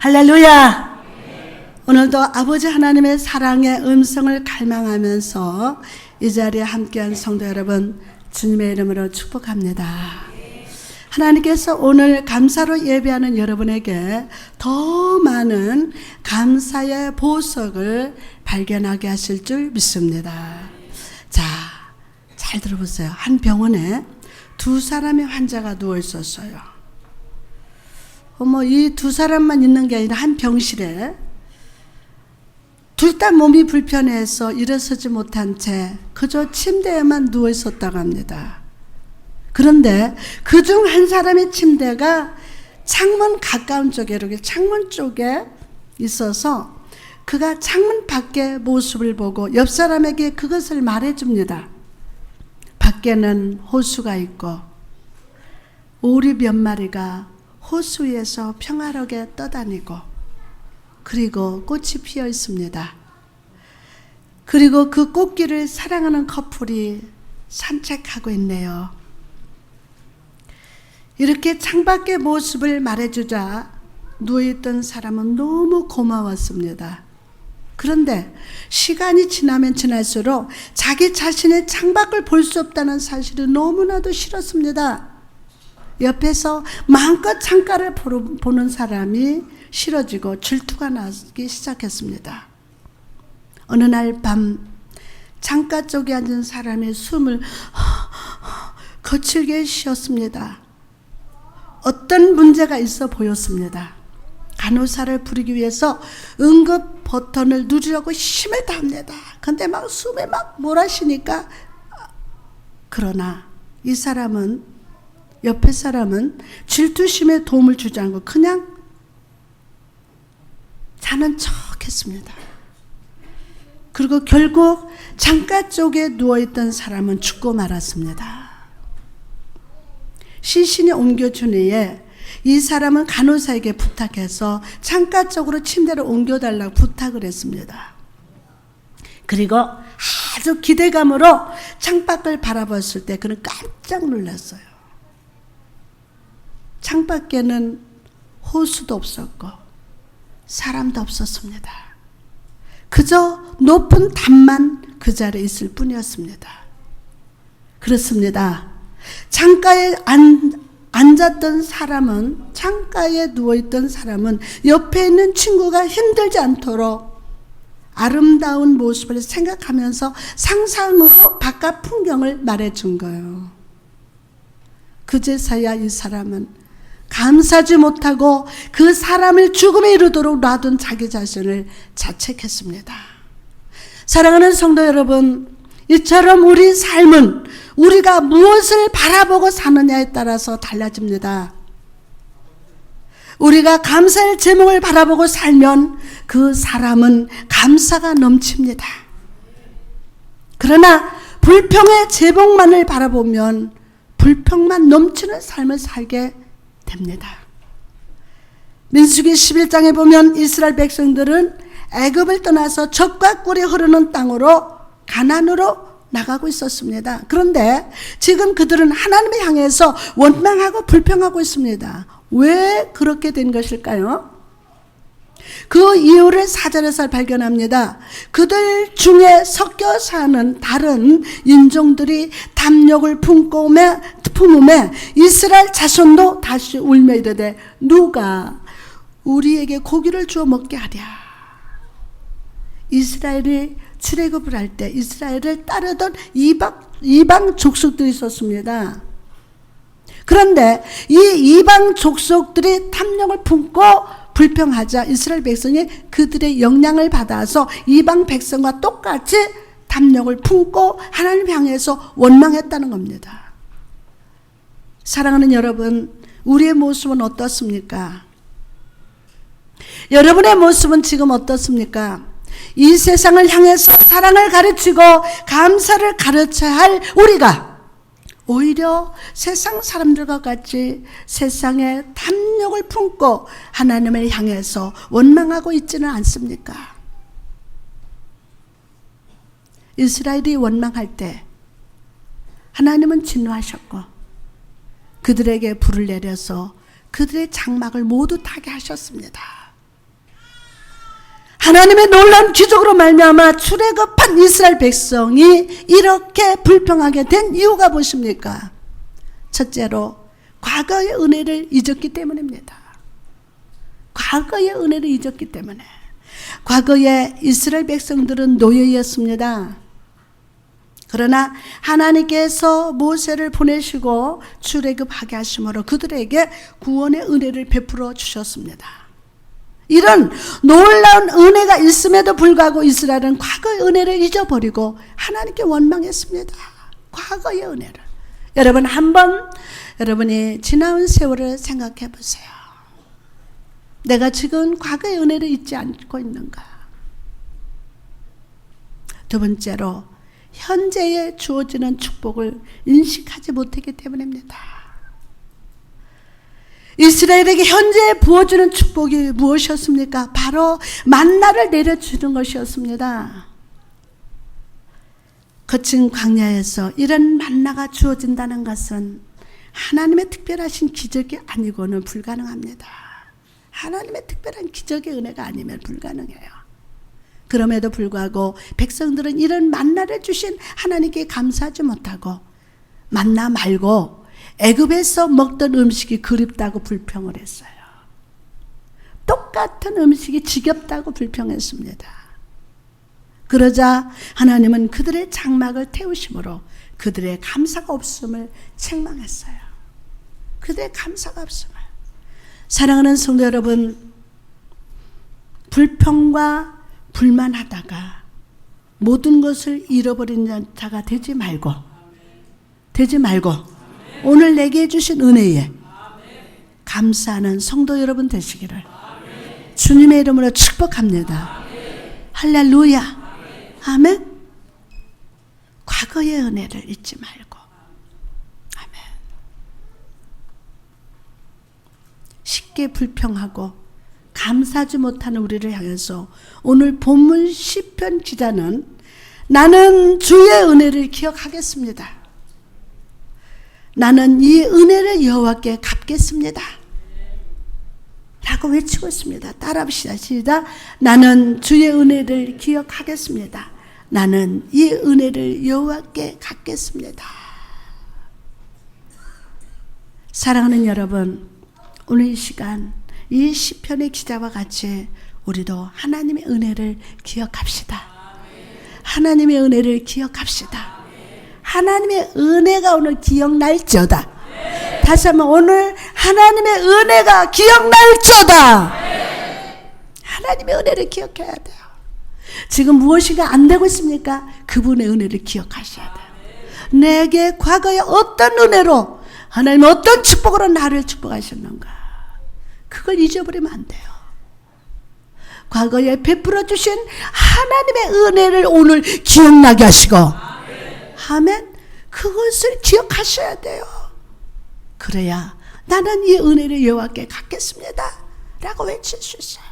할렐루야. 오늘도 아버지 하나님의 사랑의 음성을 갈망하면서 이 자리에 함께한 성도 여러분, 주님의 이름으로 축복합니다. 하나님께서 오늘 감사로 예배하는 여러분에게 더 많은 감사의 보석을 발견하게 하실 줄 믿습니다. 자, 잘 들어보세요. 한 병원에 두 사람의 환자가 누워 있었어요. 이 두 사람만 있는 게 아니라 한 병실에 둘 다 몸이 불편해서 일어서지 못한 채 그저 침대에만 누워 있었다고 합니다. 그런데 그중 한 사람의 침대가 창문 가까운 쪽에, 이렇게 창문 쪽에 있어서 그가 창문 밖의 모습을 보고 옆 사람에게 그것을 말해줍니다. 밖에는 호수가 있고 오리 몇 마리가 호수 위에서 평화롭게 떠다니고, 그리고 꽃이 피어 있습니다. 그리고 그 꽃길을 사랑하는 커플이 산책하고 있네요. 이렇게 창밖의 모습을 말해주자 누워있던 사람은 너무 고마웠습니다. 그런데 시간이 지나면 지날수록 자기 자신의 창밖을 볼 수 없다는 사실이 너무나도 싫었습니다. 옆에서 마음껏 창가를 보는 사람이 싫어지고 질투가 나기 시작했습니다. 어느 날 밤 창가 쪽에 앉은 사람의 숨을 거칠게 쉬었습니다. 어떤 문제가 있어 보였습니다. 간호사를 부르기 위해서 응급 버튼을 누르려고 힘을 다합니다. 근데 막 숨에 막 몰아쉬니까, 그러나 이 사람은, 옆에 사람은 질투심에 도움을 주지 않고 그냥 자는 척 했습니다. 그리고 결국 창가 쪽에 누워있던 사람은 죽고 말았습니다. 시신이 옮겨준 후에 이 사람은 간호사에게 부탁해서 창가 쪽으로 침대를 옮겨달라고 부탁을 했습니다. 그리고 아주 기대감으로 창밖을 바라봤을 때 그는 깜짝 놀랐어요. 창밖에는 호수도 없었고 사람도 없었습니다. 그저 높은 담만 그 자리에 있을 뿐이었습니다. 그렇습니다. 창가에 앉았던 사람은, 창가에 누워있던 사람은 옆에 있는 친구가 힘들지 않도록 아름다운 모습을 생각하면서 상상으로 바깥 풍경을 말해준 거예요. 그제서야 이 사람은 감사하지 못하고 그 사람을 죽음에 이르도록 놔둔 자기 자신을 자책했습니다. 사랑하는 성도 여러분, 이처럼 우리 삶은 우리가 무엇을 바라보고 사느냐에 따라서 달라집니다. 우리가 감사의 제목을 바라보고 살면 그 사람은 감사가 넘칩니다. 그러나 불평의 제목만을 바라보면 불평만 넘치는 삶을 살게 됩니다. 민수기 11장에 보면 이스라엘 백성들은 애굽을 떠나서 젖과 꿀이 흐르는 땅으로, 가나안으로 나가고 있었습니다. 그런데 지금 그들은 하나님을 향해서 원망하고 불평하고 있습니다. 왜 그렇게 된 것일까요? 그 이유를 4절에서 발견합니다. 그들 중에 섞여 사는 다른 인종들이 탐욕을 품음에 이스라엘 자손도 다시 울며 이르되 누가 우리에게 고기를 주어 먹게 하랴. 이스라엘이 출애굽을 할 때 이스라엘을 따르던 이방 족속들이 있었습니다. 그런데 이 이방 족속들이 탐욕을 품고 불평하자 이스라엘 백성이 그들의 영향을 받아서 이방 백성과 똑같이 탐욕을 품고 하나님 향해서 원망했다는 겁니다. 사랑하는 여러분, 우리의 모습은 어떻습니까? 여러분의 모습은 지금 어떻습니까? 이 세상을 향해서 사랑을 가르치고 감사를 가르쳐야 할 우리가 오히려 세상 사람들과 같이 세상에 탐욕을 품고 하나님을 향해서 원망하고 있지는 않습니까? 이스라엘이 원망할 때 하나님은 진노하셨고 그들에게 불을 내려서 그들의 장막을 모두 타게 하셨습니다. 하나님의 놀라운 기적으로 말미암아 출애굽한 이스라엘 백성이 이렇게 불평하게 된 이유가 무엇입니까? 첫째로 과거의 은혜를 잊었기 때문입니다. 과거의 은혜를 잊었기 때문에. 과거에 이스라엘 백성들은 노예였습니다. 그러나 하나님께서 모세를 보내시고 출애굽하게 하심으로 그들에게 구원의 은혜를 베풀어 주셨습니다. 이런 놀라운 은혜가 있음에도 불구하고 이스라엘은 과거의 은혜를 잊어버리고 하나님께 원망했습니다. 과거의 은혜를. 여러분 한번 여러분이 지나온 세월을 생각해 보세요. 내가 지금 과거의 은혜를 잊지 않고 있는가? 두 번째로 현재에 주어지는 축복을 인식하지 못했기 때문입니다. 이스라엘에게 현재에 부어주는 축복이 무엇이었습니까? 바로 만나를 내려주는 것이었습니다. 거친 광야에서 이런 만나가 주어진다는 것은 하나님의 특별하신 기적이 아니고는 불가능합니다. 하나님의 특별한 기적의 은혜가 아니면 불가능해요. 그럼에도 불구하고 백성들은 이런 만나를 주신 하나님께 감사하지 못하고 만나 말고 애굽에서 먹던 음식이 그립다고 불평을 했어요. 똑같은 음식이 지겹다고 불평했습니다. 그러자 하나님은 그들의 장막을 태우심으로 그들의 감사가 없음을 책망했어요. 그들의 감사가 없음을. 사랑하는 성도 여러분, 불평과 불만하다가 모든 것을 잃어버린 자가 되지 말고 오늘 내게 주신 은혜에 감사하는 성도 여러분 되시기를 주님의 이름으로 축복합니다. 할렐루야. 아멘. 과거의 은혜를 잊지 말고. 아멘. 쉽게 불평하고 감사하지 못하는 우리를 향해서 오늘 본문 시편 기자는 나는 주의 은혜를 기억하겠습니다. 나는 이 은혜를 여호와께 갚겠습니다. 라고 외치고 있습니다. 따라합시다. 시작. 나는 주의 은혜를 기억하겠습니다. 나는 이 은혜를 여호와께 갚겠습니다. 사랑하는 여러분, 오늘 이 시간 이 시편의 기자와 같이 우리도 하나님의 은혜를 기억합시다. 하나님의 은혜를 기억합시다. 하나님의 은혜가 오늘 기억날지어다. 다시 한번 오늘 하나님의 은혜가 기억날지어다. 하나님의 은혜를 기억해야 돼요. 지금 무엇인가 안 되고 있습니까? 그분의 은혜를 기억하셔야 돼요. 내게 과거에 어떤 은혜로 하나님 어떤 축복으로 나를 축복하셨는가? 그걸 잊어버리면 안 돼요. 과거에 베풀어 주신 하나님의 은혜를 오늘 기억나게 하시고 아멘. 그것을 기억하셔야 돼요. 그래야 나는 이 은혜를 여호와께 갚겠습니다 라고 외칠 수 있어요.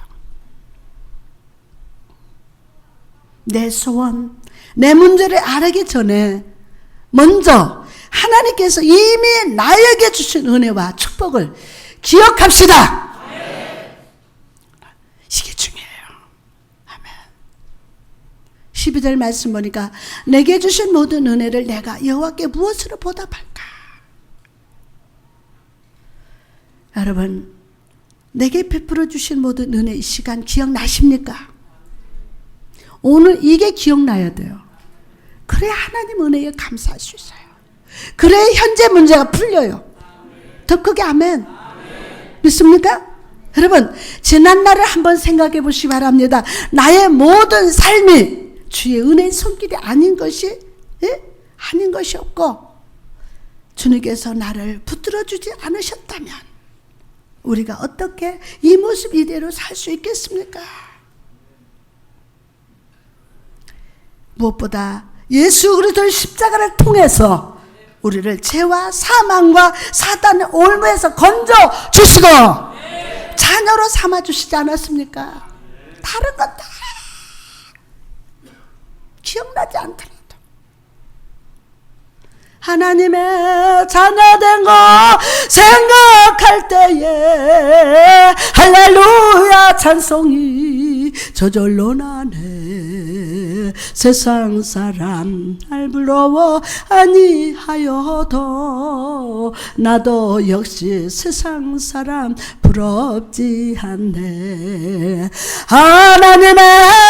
내 소원, 내 문제를 알기 전에 먼저 하나님께서 이미 나에게 주신 은혜와 축복을 기억합시다. 이게 중요해요. 아멘. 12절 말씀 보니까 내게 주신 모든 은혜를 내가 여호와께 무엇으로 보답할까? 여러분, 내게 베풀어 주신 모든 은혜 이 시간 기억나십니까? 오늘 이게 기억나야 돼요. 그래야 하나님 은혜에 감사할 수 있어요. 그래야 현재 문제가 풀려요. 더 크게 아멘. 믿습니까? 여러분, 지난날을 한번 생각해 보시기 바랍니다. 나의 모든 삶이 주의 은혜의 손길이 아닌 것이 아닌 것이 없고 주님께서 나를 붙들어 주지 않으셨다면 우리가 어떻게 이 모습 이대로 살 수 있겠습니까? 무엇보다 예수 그리스도의 십자가를 통해서 우리를 죄와 사망과 사단의 올무에서 건져 주시고 자녀로 삼아 주시지 않았습니까? 다른 것 다 기억나지 않더라도 하나님의 자녀된 거 생각할 때에 할렐루야 찬송이 저절로 나네. 세상 사람 날 부러워 아니하여도 나도 역시 세상 사람 부럽지 않네. 하나님의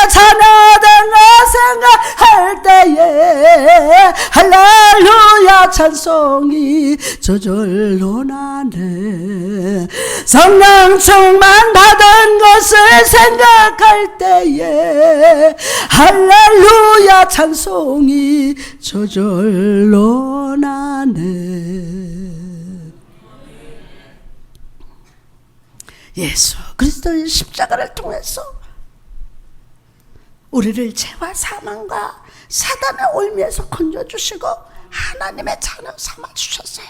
자녀된 거 생각할 때에 할렐루야 찬송이 저절로 나네. 성령 충만 받은 것을 생각할 때에 할렐루야 찬송이 저절로 나네. 예수 그리스도의 십자가를 통해서 우리를 죄와 사망과 사단의 올미에서 건져주시고 하나님의 자녀 삼아주셨어요.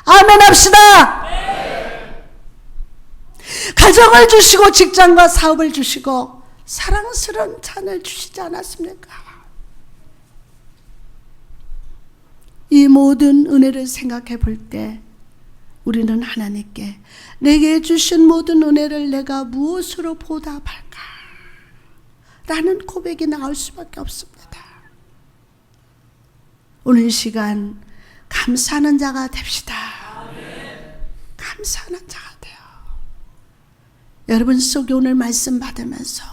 아멘 합시다. 가정을 주시고 직장과 사업을 주시고 사랑스러운 자녀를 주시지 않았습니까? 이 모든 은혜를 생각해 볼 때 우리는 하나님께 내게 주신 모든 은혜를 내가 무엇으로 보답할까? 라는 고백이 나올 수밖에 없습니다. 오늘 이 시간 감사하는 자가 됩시다. 감사하는 자가 돼요. 여러분 속에 오늘 말씀 받으면서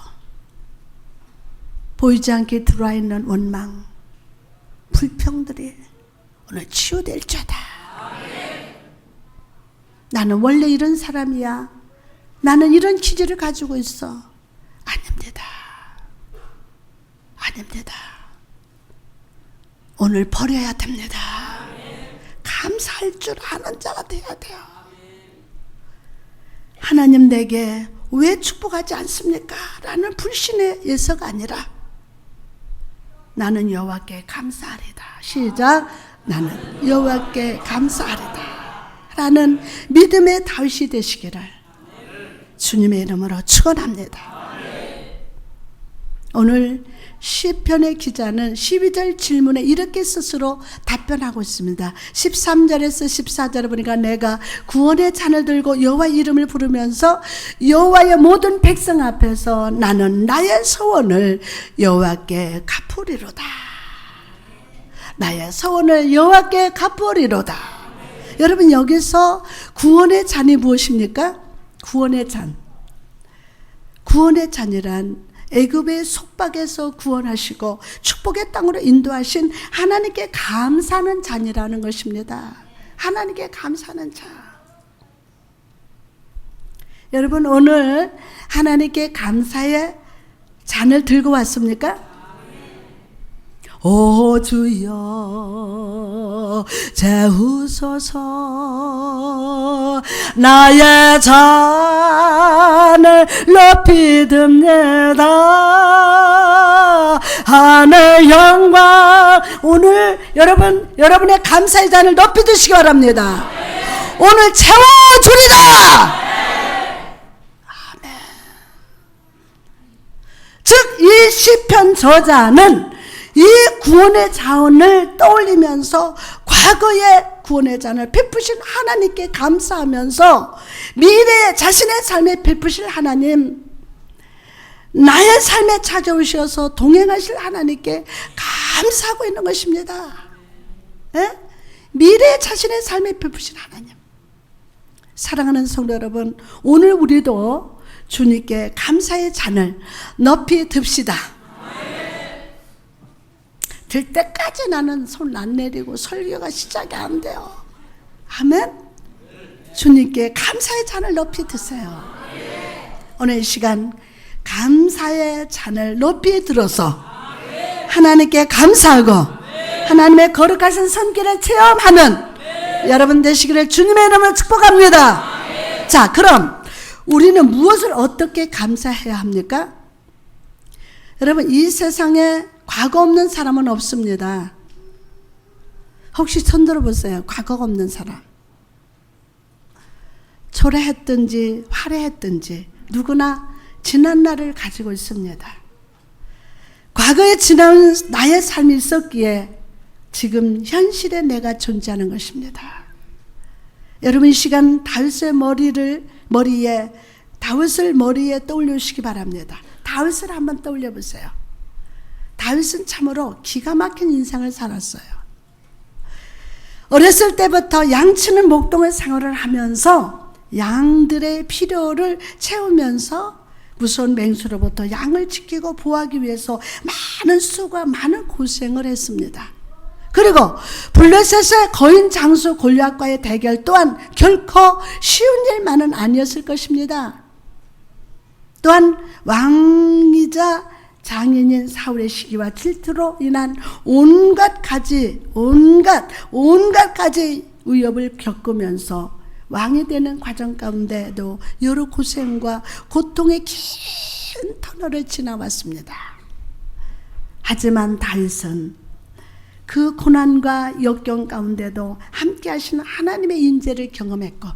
보이지 않게 들어와 있는 원망, 불평들이 오늘 치유될 자다. 나는 원래 이런 사람이야. 나는 이런 기질을 가지고 있어. 아닙니다. 아닙니다. 오늘 버려야 됩니다. 감사할 줄 아는 자가 돼야 돼요. 하나님 내게 왜 축복하지 않습니까? 라는 불신의 예서가 아니라 나는 여호와께 감사하리다. 시작. 나는 여호와께 감사하리다. 라는 믿음의 다윗이 되시기를 주님의 이름으로 축원합니다. 오늘 시편의 기자는 12절 질문에 이렇게 스스로 답변하고 있습니다. 13절에서 14절에 보니까 내가 구원의 잔을 들고 여호와 이름을 부르면서 여호와의 모든 백성 앞에서 나는 나의 소원을 여호와께 갚으리로다. 나의 소원을 여호와께 갚으리로다. 여러분 여기서 구원의 잔이 무엇입니까? 구원의 잔. 구원의 잔이란 애굽의 속박에서 구원하시고 축복의 땅으로 인도하신 하나님께 감사하는 잔이라는 것입니다. 하나님께 감사하는 잔. 여러분 오늘 하나님께 감사의 잔을 들고 왔습니까? 오 주여 재우소서 나의 잔을 높이 듭니다. 하늘 영광. 오늘 여러분의 감사의 잔을 높이 드시기 바랍니다. 오늘 채워주리다. 아멘. 즉 이 시편 저자는 이 구원의 자원을 떠올리면서 과거의 구원의 잔을 베푸신 하나님께 감사하면서 미래의 자신의 삶에 베푸실 하나님, 나의 삶에 찾아오셔서 동행하실 하나님께 감사하고 있는 것입니다. 에? 미래의 자신의 삶에 베푸신 하나님. 사랑하는 성도 여러분, 오늘 우리도 주님께 감사의 잔을 높이 듭시다. 들 때까지 나는 손 안 내리고 설교가 시작이 안 돼요. 아멘. 주님께 감사의 잔을 높이 드세요. 오늘 이 시간 감사의 잔을 높이 들어서 하나님께 감사하고 하나님의 거룩하신 손길을 체험하는 여러분 되시기를 주님의 이름으로 축복합니다. 자, 그럼 우리는 무엇을 어떻게 감사해야 합니까? 여러분 이 세상에 과거 없는 사람은 없습니다. 혹시 손 들어보세요. 과거가 없는 사람. 초래했든지 화려했든지 누구나 지난 날을 가지고 있습니다. 과거에 지난 나의 삶이 있었기에 지금 현실에 내가 존재하는 것입니다. 여러분 이 시간 다윗의 머리에 다윗을 머리에 떠올리시기 바랍니다. 다윗을 한번 떠올려 보세요. 다윗은 참으로 기가 막힌 인생을 살았어요. 어렸을 때부터 양치는 목동의 생활을 하면서 양들의 필요를 채우면서 무서운 맹수로부터 양을 지키고 보호하기 위해서 많은 수고와 많은 고생을 했습니다. 그리고 블레셋의 거인 장수 골리앗과의 대결 또한 결코 쉬운 일만은 아니었을 것입니다. 또한 왕이자 장인인 사울의 시기와 질투로 인한 온갖 가지 위협을 겪으면서 왕이 되는 과정 가운데도 여러 고생과 고통의 긴 터널을 지나왔습니다. 하지만 다윗은 그 고난과 역경 가운데도 함께 하시는 하나님의 인재를 경험했고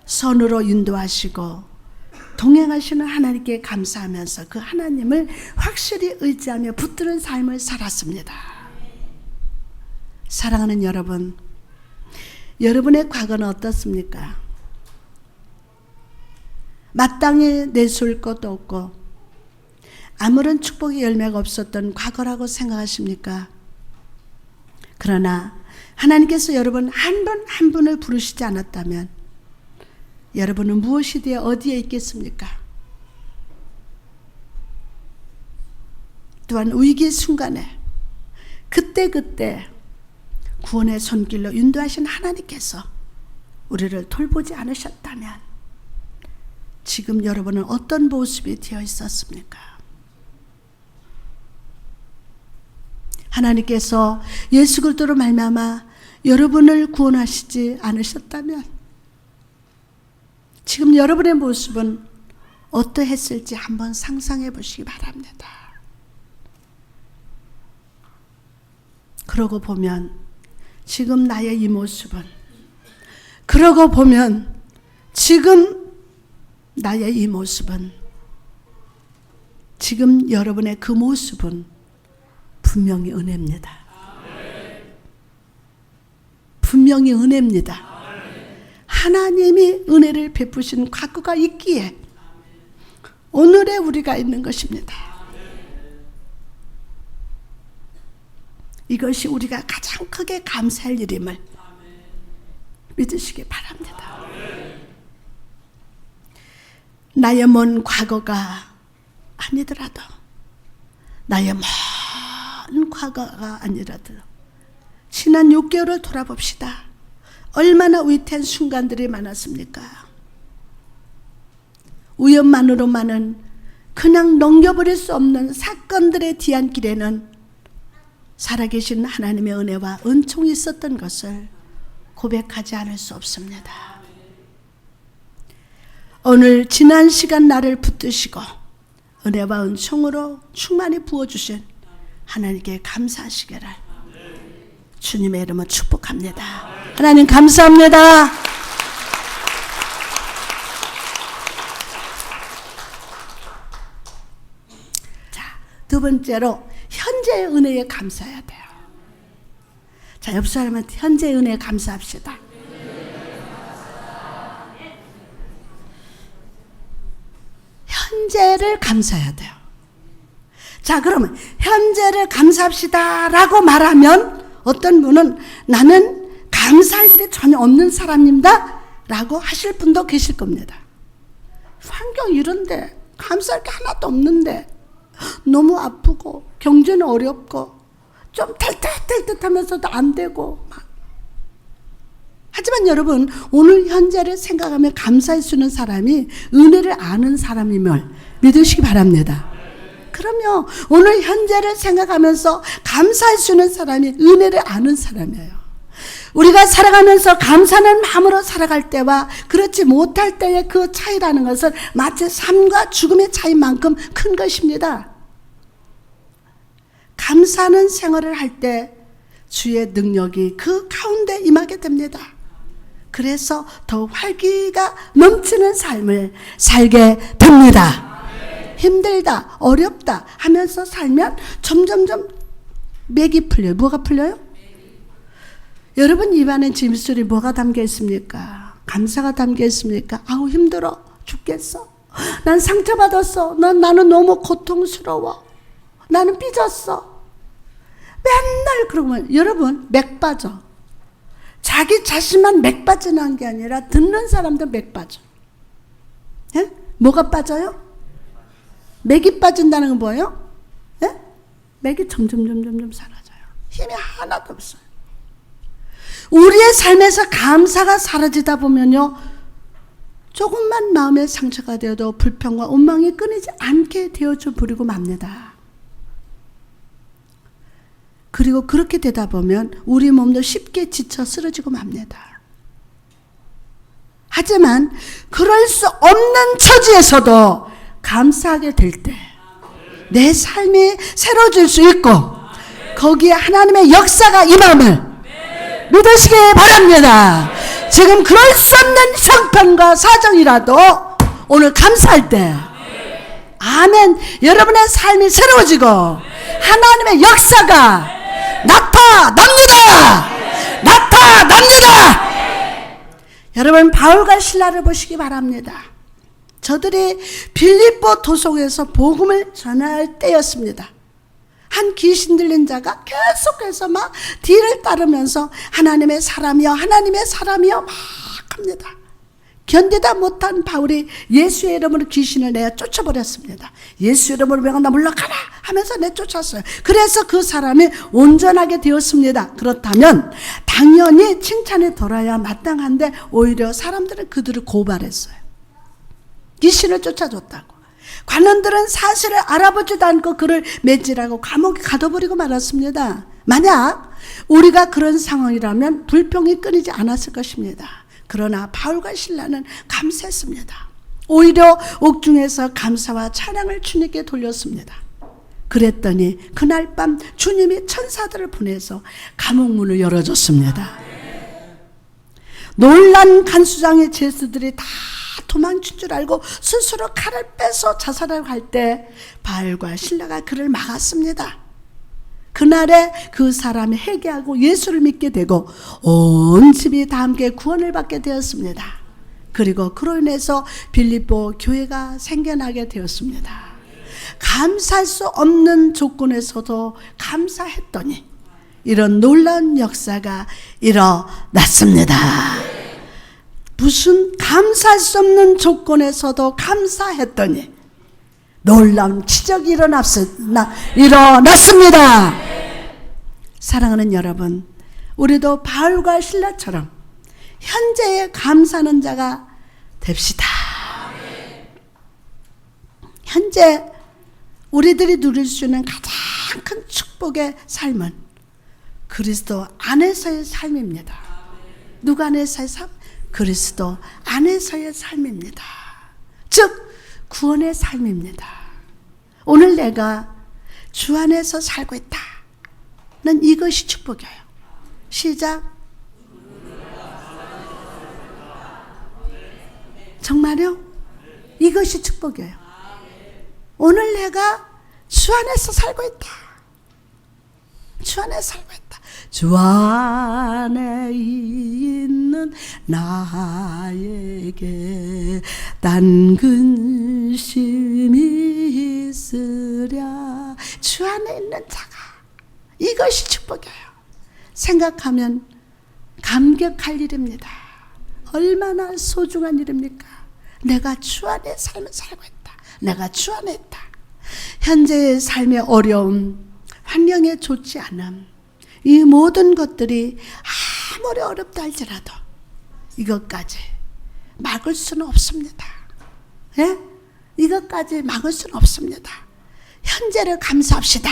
선으로 인도하시고 동행하시는 하나님께 감사하면서 그 하나님을 확실히 의지하며 붙드는 삶을 살았습니다. 사랑하는 여러분, 여러분의 과거는 어떻습니까? 마땅히 내세울 것도 없고 아무런 축복의 열매가 없었던 과거라고 생각하십니까? 그러나 하나님께서 여러분 한 분 한 분을 부르시지 않았다면 여러분은 무엇이 되어 어디에 있겠습니까? 또한 위기 순간에 그때 구원의 손길로 인도하신 하나님께서 우리를 돌보지 않으셨다면 지금 여러분은 어떤 모습이 되어 있었습니까? 하나님께서 예수 그리스도로 말미암아 여러분을 구원하시지 않으셨다면 지금 여러분의 모습은 어떠했을지 한번 상상해 보시기 바랍니다. 그러고 보면 지금 나의 이 모습은, 그러고 보면 지금 나의 이 모습은, 지금 여러분의 그 모습은 분명히 은혜입니다. 분명히 은혜입니다. 하나님이 은혜를 베푸신 과거가 있기에 오늘의 우리가 있는 것입니다. 이것이 우리가 가장 크게 감사할 일임을 믿으시기 바랍니다. 나의 먼 과거가 아니더라도, 나의 먼 과거가 아니라도 지난 6개월을 돌아봅시다. 얼마나 위태한 순간들이 많았습니까? 우연만으로만은 그냥 넘겨버릴 수 없는 사건들의 뒤안길에는 살아계신 하나님의 은혜와 은총이 있었던 것을 고백하지 않을 수 없습니다. 오늘 지난 시간 나를 붙드시고 은혜와 은총으로 충만히 부어주신 하나님께 감사하시기를 주님의 이름으로 축복합니다. 하나님 감사합니다. 자, 두 번째로 현재의 은혜에 감사해야 돼요. 자, 옆 사람한테 현재의 은혜에 감사합시다. 현재를 감사해야 돼요. 자, 그러면 현재를 감사합시다 라고 말하면 어떤 분은 나는 감사할 일이 전혀 없는 사람입니다 라고 하실 분도 계실 겁니다. 환경 이런데 감사할 게 하나도 없는데 너무 아프고 경제는 어렵고 좀 될 듯 하면서도 안 되고 막. 하지만 여러분, 오늘 현재를 생각하며 감사할 수 있는 사람이 은혜를 아는 사람임을 믿으시기 바랍니다. 그러면 오늘 현재를 생각하면서 감사할 수 있는 사람이 은혜를 아는 사람이에요. 우리가 살아가면서 감사하는 마음으로 살아갈 때와 그렇지 못할 때의 그 차이라는 것은 마치 삶과 죽음의 차이만큼 큰 것입니다. 감사하는 생활을 할 때 주의 능력이 그 가운데 임하게 됩니다. 그래서 더 활기가 넘치는 삶을 살게 됩니다. 힘들다, 어렵다 하면서 살면 점점점 맥이 풀려요. 뭐가 풀려요? 여러분 입안에 짐술이 뭐가 담겨 있습니까? 감사가 담겨 있습니까? 아우 힘들어 죽겠어. 난 상처받았어. 나는 너무 고통스러워. 나는 삐졌어. 맨날 그러면 여러분 맥 빠져. 자기 자신만 맥 빠지는 게 아니라 듣는 사람도 맥 빠져. 예? 뭐가 빠져요? 맥이 빠진다는 건 뭐예요? 예? 맥이 점점 사라져요. 힘이 하나도 없어요. 우리의 삶에서 감사가 사라지다 보면요, 조금만 마음의 상처가 되어도 불평과 원망이 끊이지 않게 되어져 버리고 맙니다. 그리고 그렇게 되다 보면 우리 몸도 쉽게 지쳐 쓰러지고 맙니다. 하지만 그럴 수 없는 처지에서도 감사하게 될 때 내 삶이 새로워질 수 있고 거기에 하나님의 역사가 임함을 믿으시기 바랍니다. 지금 그럴 수 없는 형편과 사정이라도 오늘 감사할 때 아멘, 여러분의 삶이 새로워지고 하나님의 역사가 나타납니다. 여러분 바울과 실라를 보시기 바랍니다. 저들이 빌립보 도성에서 복음을 전할 때였습니다. 한 귀신 들린 자가 계속해서 막 뒤를 따르면서 하나님의 사람이여 막 합니다. 견디다 못한 바울이 예수의 이름으로 귀신을 내어 쫓아버렸습니다. 예수 이름으로 명한다 물러가라 하면서 내쫓았어요. 그래서 그 사람이 온전하게 되었습니다. 그렇다면 당연히 칭찬이 돌아야 마땅한데 오히려 사람들은 그들을 고발했어요. 귀신을 쫓아줬다고. 관원들은 사실을 알아보지도 않고 그를 매질하고 감옥에 가둬버리고 말았습니다. 만약 우리가 그런 상황이라면 불평이 끊이지 않았을 것입니다. 그러나 바울과 실라는 감사했습니다. 오히려 옥중에서 감사와 찬양을 주님께 돌렸습니다. 그랬더니 그날 밤 주님이 천사들을 보내서 감옥문을 열어줬습니다. 놀란 간수장의 죄수들이 다 도망친 줄 알고 스스로 칼을 빼서 자살하려고 할 때 바울과 실라가 그를 막았습니다. 그날에 그 사람이 회개하고 예수를 믿게 되고 온 집이 다 함께 구원을 받게 되었습니다. 그리고 그로 인해서 빌립보 교회가 생겨나게 되었습니다. 감사할 수 없는 조건에서도 감사했더니 이런 놀라운 역사가 일어났습니다. 무슨 감사할 수 없는 조건에서도 감사했더니 놀라운 기적이 일어났습니다. 사랑하는 여러분, 우리도 바울과 실라처럼 현재에 감사하는 자가 됩시다. 현재 우리들이 누릴 수 있는 가장 큰 축복의 삶은 그리스도 안에서의 삶입니다. 누가 안에서의 삶? 그리스도 안에서의 삶입니다. 즉 구원의 삶입니다. 오늘 내가 주 안에서 살고 있다는 이것이 축복이에요. 시작. 정말요? 이것이 축복이에요. 오늘 내가 주 안에서 살고 있다. 주 안에 살고 있다. 주 안에 있는 나에게 단 근심이 있으랴. 주 안에 있는 자가, 이것이 축복이에요. 생각하면 감격할 일입니다. 얼마나 소중한 일입니까? 내가 주 안에 삶을 살고 있다. 내가 주 안에 있다. 현재의 삶의 어려움, 환경에 좋지 않음, 이 모든 것들이 아무리 어렵다 할지라도 이것까지 막을 수는 없습니다. 예? 이것까지 막을 수는 없습니다. 현재를 감사합시다.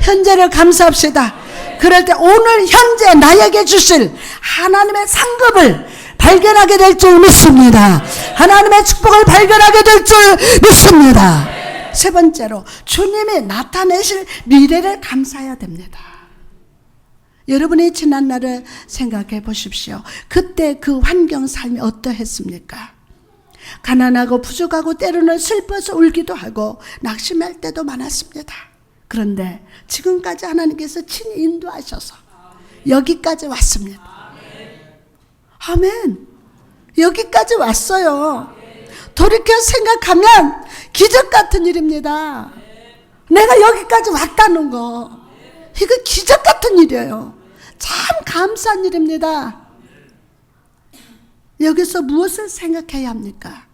현재를 감사합시다. 그럴 때 오늘 현재 나에게 주실 하나님의 상급을 발견하게 될 줄 믿습니다. 하나님의 축복을 발견하게 될 줄 믿습니다. 세 번째로 주님이 나타내실 미래를 감사해야 됩니다. 여러분이 지난 날을 생각해 보십시오. 그때 그 환경 삶이 어떠했습니까? 가난하고 부족하고 때로는 슬퍼서 울기도 하고 낙심할 때도 많았습니다. 그런데 지금까지 하나님께서 친히 인도하셔서 여기까지 왔습니다. 아멘. 여기까지 왔어요. 돌이켜 생각하면 기적 같은 일입니다. 내가 여기까지 왔다는 거, 이거 기적 같은 일이에요. 참 감사한 일입니다. 여기서 무엇을 생각해야 합니까?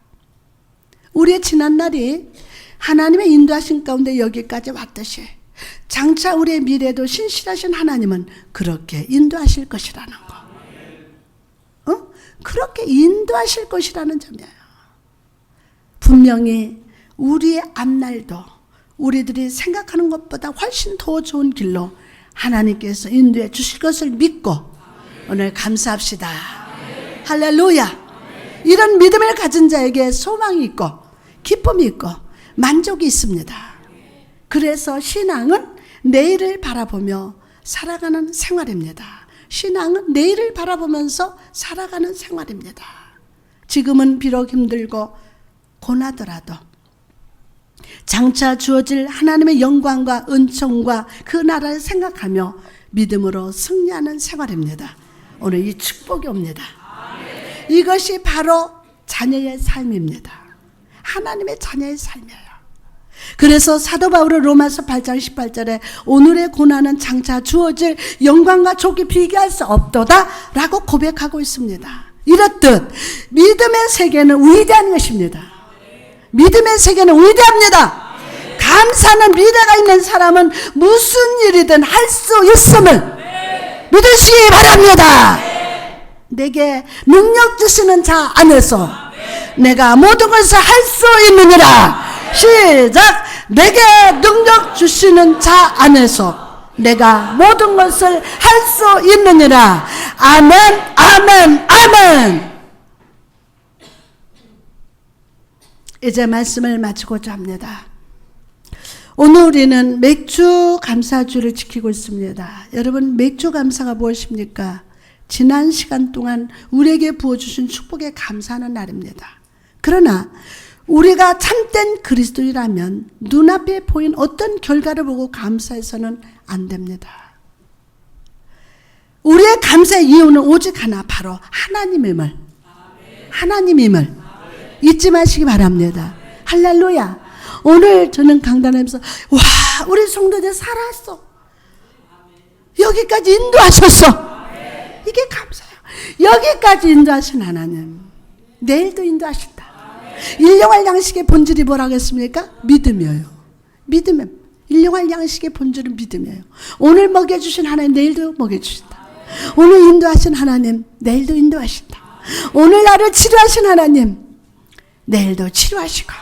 우리의 지난날이 하나님의 인도하신 가운데 여기까지 왔듯이 장차 우리의 미래도 신실하신 하나님은 그렇게 인도하실 것이라는 거. 그렇게 인도하실 것이라는 점이에요. 분명히 우리의 앞날도 우리들이 생각하는 것보다 훨씬 더 좋은 길로 하나님께서 인도해 주실 것을 믿고 오늘 감사합시다. 할렐루야. 이런 믿음을 가진 자에게 소망이 있고 기쁨이 있고 만족이 있습니다. 그래서 신앙은 내일을 바라보며 살아가는 생활입니다. 신앙은 내일을 바라보면서 살아가는 생활입니다. 지금은 비록 힘들고 고나더라도 장차 주어질 하나님의 영광과 은총과 그 나라를 생각하며 믿음으로 승리하는 생활입니다. 오늘 이 축복이 옵니다. 이것이 바로 자녀의 삶입니다. 하나님의 자녀의 삶이에요. 그래서 사도 바울은 로마서 8장 18절에 오늘의 고난은 장차 주어질 영광과 족이 비교할 수 없도다 라고 고백하고 있습니다. 이렇듯 믿음의 세계는 위대한 것입니다. 믿음의 세계는 위대합니다. 감사하는 미래가 있는 사람은 무슨 일이든 할 수 있음을 믿으시기 바랍니다. 내게 능력 주시는 자 안에서 내가 모든 것을 할 수 있느니라. 시작. 내게 능력 주시는 자 안에서 내가 모든 것을 할 수 있느니라. 아멘, 아멘, 아멘. 이제 말씀을 마치고자 합니다. 오늘 우리는 맥주 감사주를 지키고 있습니다. 여러분, 맥주 감사가 무엇입니까? 지난 시간 동안 우리에게 부어주신 축복에 감사하는 날입니다. 그러나 우리가 참된 그리스도인이라면 눈앞에 보인 어떤 결과를 보고 감사해서는 안 됩니다. 우리의 감사의 이유는 오직 하나, 바로 하나님임을 잊지 마시기 바랍니다. 할렐루야. 오늘 저는 강단하면서 와, 우리 성도들 살았어. 여기까지 인도하셨어. 이게 감사해요. 여기까지 인도하신 하나님 내일도 인도하신다. 일용할 양식의 본질이 뭐라고 했습니까? 믿음이에요. 믿음이에요. 일용할 양식의 본질은 믿음이에요. 오늘 먹여주신 하나님 내일도 먹여주신다. 오늘 인도하신 하나님 내일도 인도하신다. 오늘 나를 치료하신 하나님 내일도 치료하시고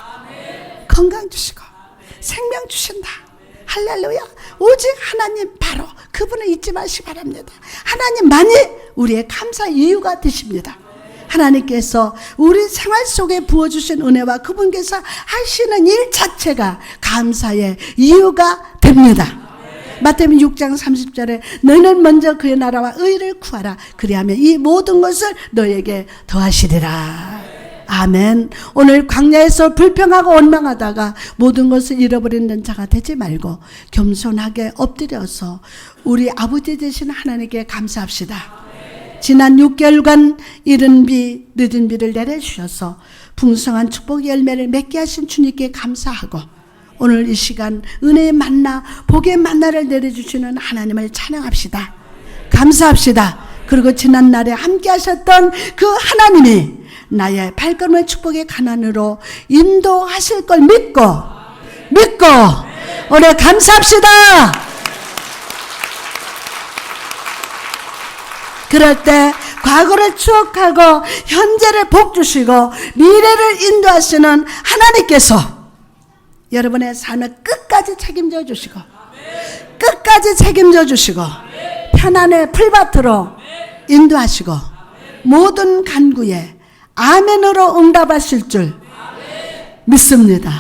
건강 주시고 생명 주신다. 할렐루야. 오직 하나님, 바로 그분을 잊지 마시기 바랍니다. 하나님만이 우리의 감사 이유가 되십니다. 하나님께서 우리 생활 속에 부어주신 은혜와 그분께서 하시는 일 자체가 감사의 이유가 됩니다. 마태복음 6장 30절에 너희는 먼저 그의 나라와 의를 구하라. 그리하면 이 모든 것을 너에게 더하시리라. 아멘. 오늘 광야에서 불평하고 원망하다가 모든 것을 잃어버리는 자가 되지 말고 겸손하게 엎드려서 우리 아버지 되신 하나님께 감사합시다. 지난 6개월간 이른 비 늦은 비를 내려주셔서 풍성한 축복의 열매를 맺게 하신 주님께 감사하고 오늘 이 시간 은혜의 만나 복의 만나를 내려주시는 하나님을 찬양합시다. 감사합시다. 그리고 지난날에 함께 하셨던 그 하나님이 나의 발걸음의 축복의 가난으로 인도하실 걸 믿고 오늘 감사합시다. 그럴 때 과거를 추억하고 현재를 복 주시고 미래를 인도하시는 하나님께서 여러분의 삶을 끝까지 책임져 주시고 편안의 풀밭으로 인도하시고 모든 간구에 아멘으로 응답하실 줄 믿습니다.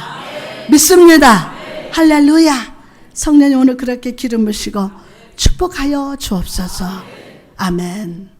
할렐루야. 성령님 오늘 그렇게 기름 부으시고 축복하여 주옵소서. 아멘.